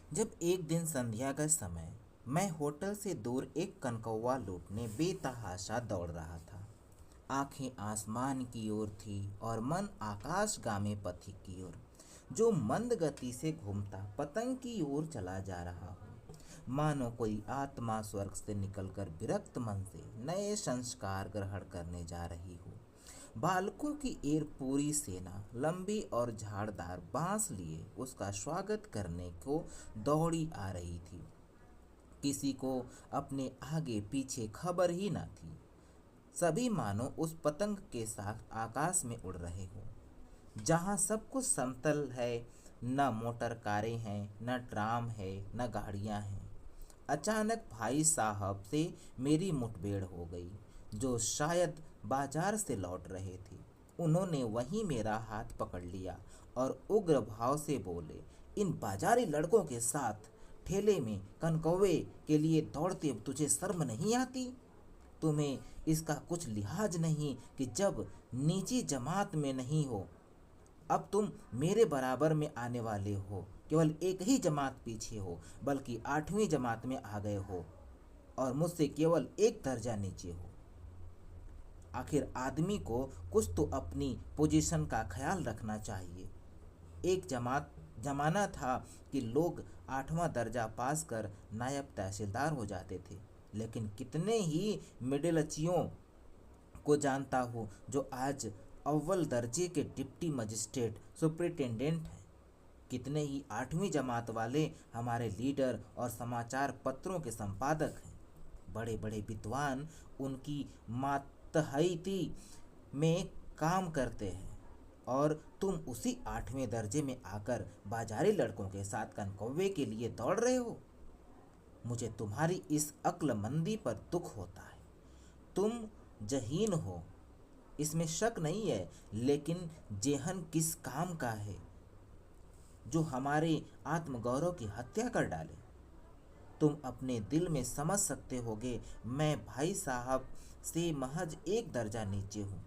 जब एक दिन संध्या का समय मैं होटल से दूर एक कनकौवा लूटने बेतहाशा दौड़ रहा था। आंखें आसमान की ओर थी और मन आकाशगामी पथिक की ओर, जो मंद गति से घूमता पतंग की ओर चला जा रहा हो। मानो कोई आत्मा स्वर्ग से निकलकर विरक्त मन से नए संस्कार ग्रहण करने जा रही हो। बालकों की एक पूरी सेना लंबी और झाड़दार बांस लिए उसका स्वागत करने को दौड़ी आ रही थी। किसी को अपने आगे पीछे खबर ही न थी। सभी मानो उस पतंग के साथ आकाश में उड़ रहे हो, जहाँ सब कुछ समतल है। न मोटर कारें हैं, न ट्राम है, न गाड़ियाँ हैं। अचानक भाई साहब से मेरी मुठभेड़ हो गई, जो शायद बाजार से लौट रहे थे। उन्होंने वहीं मेरा हाथ पकड़ लिया और उग्र भाव से बोले, इन बाजारी लड़कों के साथ ठेले में कनकौवे के लिए दौड़ते तुझे शर्म नहीं आती? तुम्हें इसका कुछ लिहाज नहीं कि जब नीची जमात में नहीं हो, अब तुम मेरे बराबर में आने वाले हो। केवल एक ही जमात पीछे हो, बल्कि 8वीं जमात में आ गए हो और मुझसे केवल एक दर्जा नीचे हो। आखिर आदमी को कुछ तो अपनी पोजीशन का ख्याल रखना चाहिए। एक जमाना था कि लोग 8वां दर्जा पास कर नायब तहसीलदार हो जाते थे, लेकिन कितने ही मिडिलचियों को जानता हूँ जो आज अव्वल दर्जे के डिप्टी मजिस्ट्रेट सुपरिटेंडेंट हैं। कितने ही 8वीं जमात वाले हमारे लीडर और समाचार पत्रों के संपादक हैं। बड़े बड़े विद्वान उनकी मातहती में काम करते हैं, और तुम उसी 8वें दर्जे में आकर बाजारी लड़कों के साथ कनकौवे के लिए दौड़ रहे हो। मुझे तुम्हारी इस अक्लमंदी पर दुख होता है। तुम जहीन हो, इसमें शक नहीं है, लेकिन जेहन किस काम का है जो हमारे आत्मगौरव की हत्या कर डाले? तुम अपने दिल में समझ सकते होगे, मैं भाई साहब से महज एक दर्जा नीचे हूँ,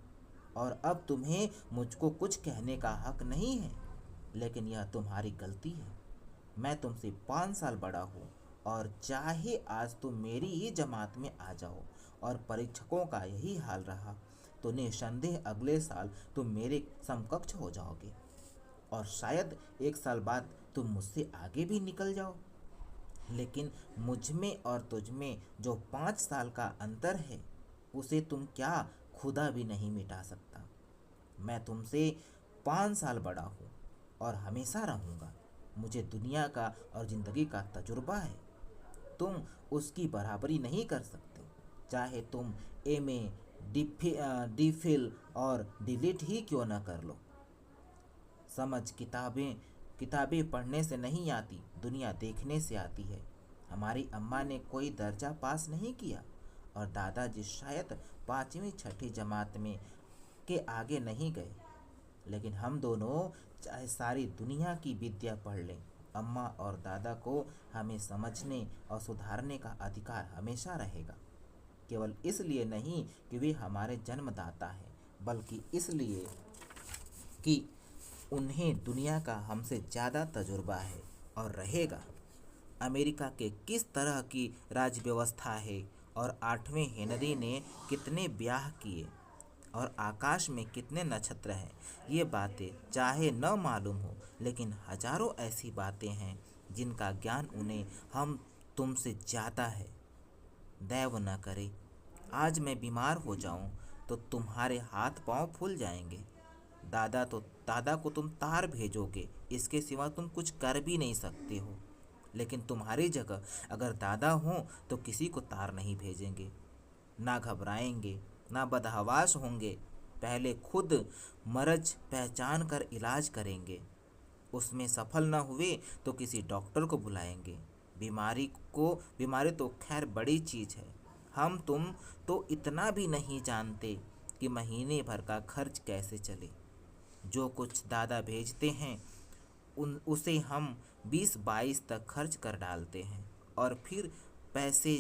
और अब तुम्हें मुझको कुछ कहने का हक नहीं है। लेकिन यह तुम्हारी गलती है। मैं तुमसे 5 साल बड़ा हूँ, और चाहे आज तुम मेरी ही जमात में आ जाओ और परीक्षकों का यही हाल रहा, तो निसंदेह अगले साल तुम मेरे समकक्ष हो जाओगे, और शायद 1 साल बाद तुम मुझसे आगे भी निकल जाओ। लेकिन मुझ में और तुझ में जो 5 साल का अंतर है, उसे तुम क्या खुदा भी नहीं मिटा सकता। मैं तुमसे 5 साल बड़ा हूँ और हमेशा रहूँगा। मुझे दुनिया का और ज़िंदगी का तजुर्बा है। तुम उसकी बराबरी नहीं कर सकते, चाहे तुम एमए, डीफिल और डिलीट ही क्यों ना कर लो। समझ किताबें किताबें पढ़ने से नहीं आती, दुनिया देखने से आती है। हमारी अम्मा ने कोई दर्जा पास नहीं किया, और दादाजी शायद 5वीं 6ठी जमात में के आगे नहीं गए। लेकिन हम दोनों चाहे सारी दुनिया की विद्या पढ़ लें, अम्मा और दादा को हमें समझने और सुधारने का अधिकार हमेशा रहेगा। केवल इसलिए नहीं कि वे हमारे जन्मदाता हैं, बल्कि इसलिए कि उन्हें दुनिया का हमसे ज़्यादा तजुर्बा है और रहेगा। अमेरिका के किस तरह की राज्य व्यवस्था है, और 8वें हेनरी ने कितने ब्याह किए, और आकाश में कितने नक्षत्र हैं, ये बातें चाहे न मालूम हो, लेकिन हजारों ऐसी बातें हैं जिनका ज्ञान उन्हें हम तुमसे ज़्यादा है। दैव न करे आज मैं बीमार हो जाऊं तो तुम्हारे हाथ पांव फूल जाएंगे। दादा को तुम तार भेजोगे, इसके सिवा तुम कुछ कर भी नहीं सकते हो। लेकिन तुम्हारी जगह अगर दादा हो तो किसी को तार नहीं भेजेंगे, ना घबराएंगे, ना बदहवास होंगे। पहले खुद मर्ज पहचान कर इलाज करेंगे, उसमें सफल न हुए तो किसी डॉक्टर को बुलाएंगे। बीमारी तो खैर बड़ी चीज़ है। हम तुम तो इतना भी नहीं जानते कि महीने भर का खर्च कैसे चले। जो कुछ दादा भेजते हैं उन उसे हम 20-22 तक खर्च कर डालते हैं, और फिर पैसे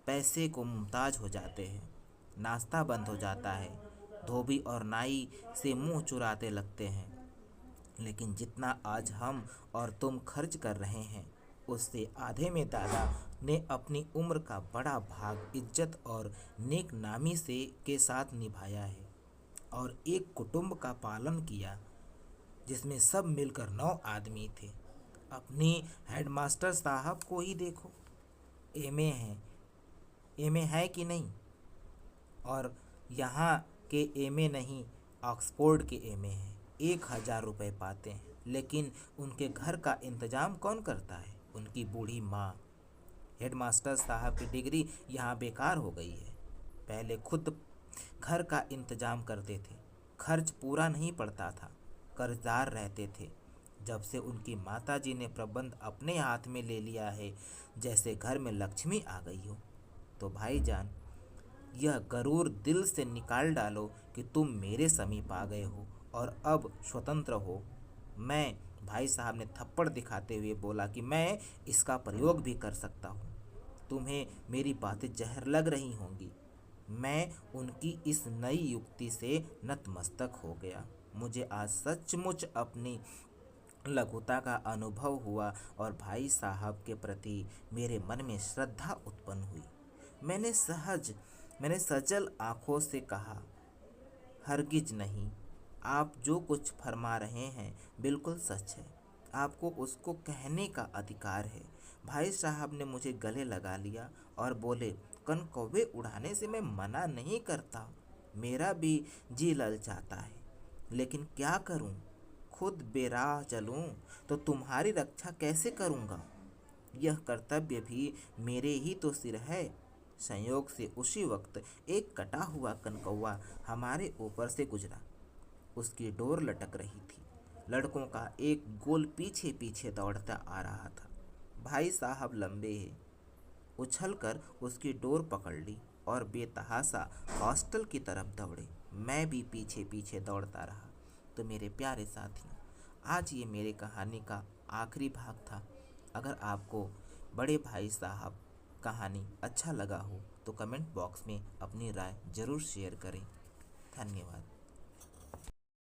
पैसे को मुमताज हो जाते हैं। नाश्ता बंद हो जाता है, धोबी और नाई से मुंह चुराते लगते हैं। लेकिन जितना आज हम और तुम खर्च कर रहे हैं, उससे आधे में दादा ने अपनी उम्र का बड़ा भाग इज्जत और नेक नामी से के साथ निभाया है और एक कुटुंब का पालन किया जिसमें सब मिलकर 9 आदमी थे। अपनी हेडमास्टर साहब को ही देखो, एमए है, एमए है कि नहीं? और यहाँ के एमए नहीं, ऑक्सफोर्ड के एमए हैं। 1,000 रुपये पाते हैं, लेकिन उनके घर का इंतजाम कौन करता है? उनकी बूढ़ी माँ। हेडमास्टर साहब की डिग्री यहाँ बेकार हो गई है। पहले खुद घर का इंतजाम करते थे, खर्च पूरा नहीं पड़ता था, कर्जदार रहते थे। जब से उनकी माताजी ने प्रबंध अपने हाथ में ले लिया है, जैसे घर में लक्ष्मी आ गई हो। तो भाईजान, यह गरूर दिल से निकाल डालो कि तुम मेरे समीप आ गए हो और अब स्वतंत्र हो। मैं, भाई साहब ने थप्पड़ दिखाते हुए बोला, कि मैं इसका प्रयोग भी कर सकता हूँ। तुम्हें मेरी बातें जहर लग रही होंगी। मैं उनकी इस नई युक्ति से नतमस्तक हो गया। मुझे आज सचमुच अपनी लघुता का अनुभव हुआ और भाई साहब के प्रति मेरे मन में श्रद्धा उत्पन्न हुई। मैंने सजल आंखों से कहा, हरगिज नहीं, आप जो कुछ फरमा रहे हैं बिल्कुल सच है। आपको उसको कहने का अधिकार है। भाई साहब ने मुझे गले लगा लिया और बोले, कनकौवे उड़ाने से मैं मना नहीं करता, मेरा भी जी ललचाता है, लेकिन क्या करूं? खुद बेराह चलूं तो तुम्हारी रक्षा कैसे करूंगा? यह कर्तव्य भी मेरे ही तो सिर है। संयोग से उसी वक्त एक कटा हुआ कनकौवा हमारे ऊपर से गुजरा। उसकी डोर लटक रही थी। लड़कों का एक गोल पीछे पीछे दौड़ता आ रहा था। भाई साहब लंबे हैं, उछलकर उसकी डोर पकड़ ली और बेतहाशा हॉस्टल की तरफ दौड़े। मैं भी पीछे पीछे दौड़ता रहा। तो मेरे प्यारे साथियों, आज ये मेरे कहानी का आखिरी भाग था। अगर आपको बड़े भाई साहब कहानी अच्छा लगा हो तो कमेंट बॉक्स में अपनी राय ज़रूर शेयर करें। धन्यवाद।